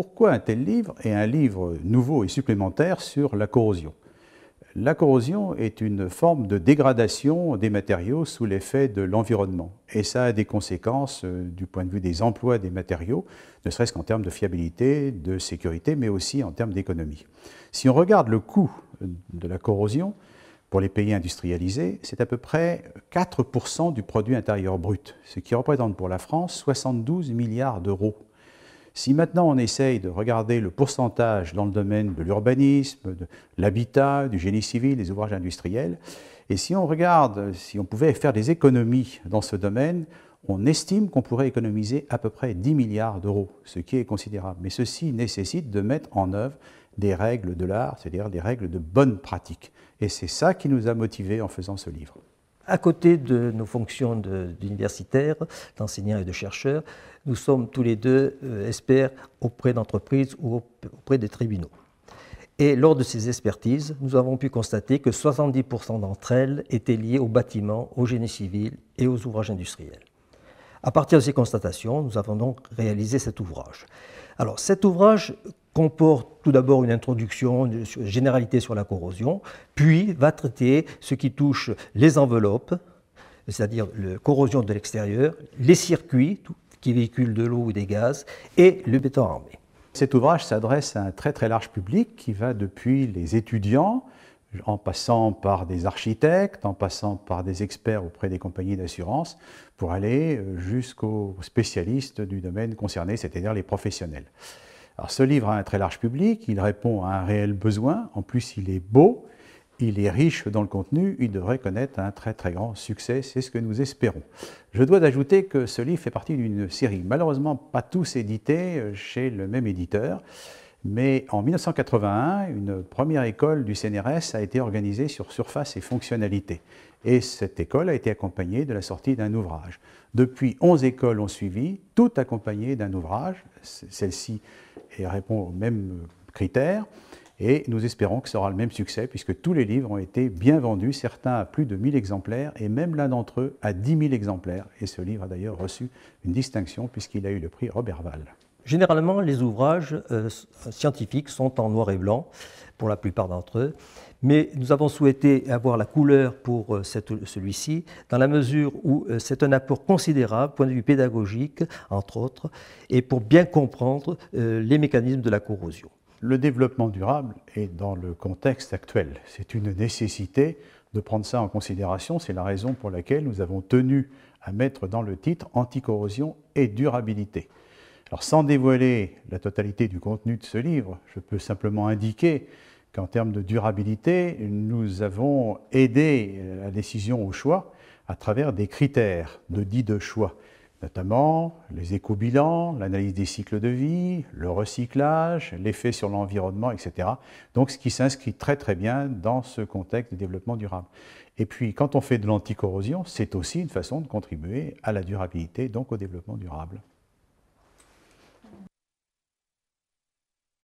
Pourquoi un tel livre et un livre nouveau et supplémentaire sur la corrosion? La corrosion est une forme de dégradation des matériaux sous l'effet de l'environnement. Et ça a des conséquences du point de vue des emplois des matériaux, ne serait-ce qu'en termes de fiabilité, de sécurité, mais aussi en termes d'économie. Si on regarde le coût de la corrosion pour les pays industrialisés, c'est à peu près 4% du produit intérieur brut, ce qui représente pour la France 72 milliards d'euros. Si maintenant on essaye de regarder le pourcentage dans le domaine de l'urbanisme, de l'habitat, du génie civil, des ouvrages industriels, et si on regarde, si on pouvait faire des économies dans ce domaine, on estime qu'on pourrait économiser à peu près 10 milliards d'euros, ce qui est considérable. Mais ceci nécessite de mettre en œuvre des règles de l'art, c'est-à-dire des règles de bonne pratique. Et c'est ça qui nous a motivés en faisant ce livre. À côté de nos fonctions d'universitaires, d'enseignants et de chercheurs, nous sommes tous les deux experts auprès d'entreprises ou auprès des tribunaux. Et lors de ces expertises, nous avons pu constater que 70% d'entre elles étaient liées au bâtiment, au génie civil et aux ouvrages industriels. À partir de ces constatations, nous avons donc réalisé cet ouvrage. Alors, cet ouvrage comporte tout d'abord une introduction, une généralité sur la corrosion, puis va traiter ce qui touche les enveloppes, c'est-à-dire la corrosion de l'extérieur, les circuits qui véhiculent de l'eau ou des gaz, et le béton armé. Cet ouvrage s'adresse à un très très large public qui va depuis les étudiants, en passant par des architectes, en passant par des experts auprès des compagnies d'assurance, pour aller jusqu'aux spécialistes du domaine concerné, c'est-à-dire les professionnels. Alors ce livre a un très large public, il répond à un réel besoin, en plus il est beau, il est riche dans le contenu, il devrait connaître un très très grand succès, c'est ce que nous espérons. Je dois ajouter que ce livre fait partie d'une série, malheureusement pas tous édités chez le même éditeur, mais en 1981, une première école du CNRS a été organisée sur surface et fonctionnalité. Et cette école a été accompagnée de la sortie d'un ouvrage. Depuis, 11 écoles ont suivi, toutes accompagnées d'un ouvrage. Celle-ci répond aux mêmes critères. Et nous espérons que ça aura le même succès, puisque tous les livres ont été bien vendus, certains à plus de 1000 exemplaires, et même l'un d'entre eux à 10 000 exemplaires. Et ce livre a d'ailleurs reçu une distinction, puisqu'il a eu le prix Robert Val. Généralement, les ouvrages scientifiques sont en noir et blanc, pour la plupart d'entre eux, mais nous avons souhaité avoir la couleur pour celui-ci, dans la mesure où c'est un apport considérable, point de vue pédagogique, entre autres, et pour bien comprendre les mécanismes de la corrosion. Le développement durable est dans le contexte actuel. C'est une nécessité de prendre ça en considération. C'est la raison pour laquelle nous avons tenu à mettre dans le titre « Anticorrosion et durabilité ». Alors, sans dévoiler la totalité du contenu de ce livre, je peux simplement indiquer qu'en termes de durabilité, nous avons aidé la décision au choix à travers des critères de choix, notamment les éco-bilans, l'analyse des cycles de vie, le recyclage, l'effet sur l'environnement, etc. Donc, ce qui s'inscrit très très bien dans ce contexte de développement durable. Et puis, quand on fait de l'anticorrosion, c'est aussi une façon de contribuer à la durabilité, donc au développement durable.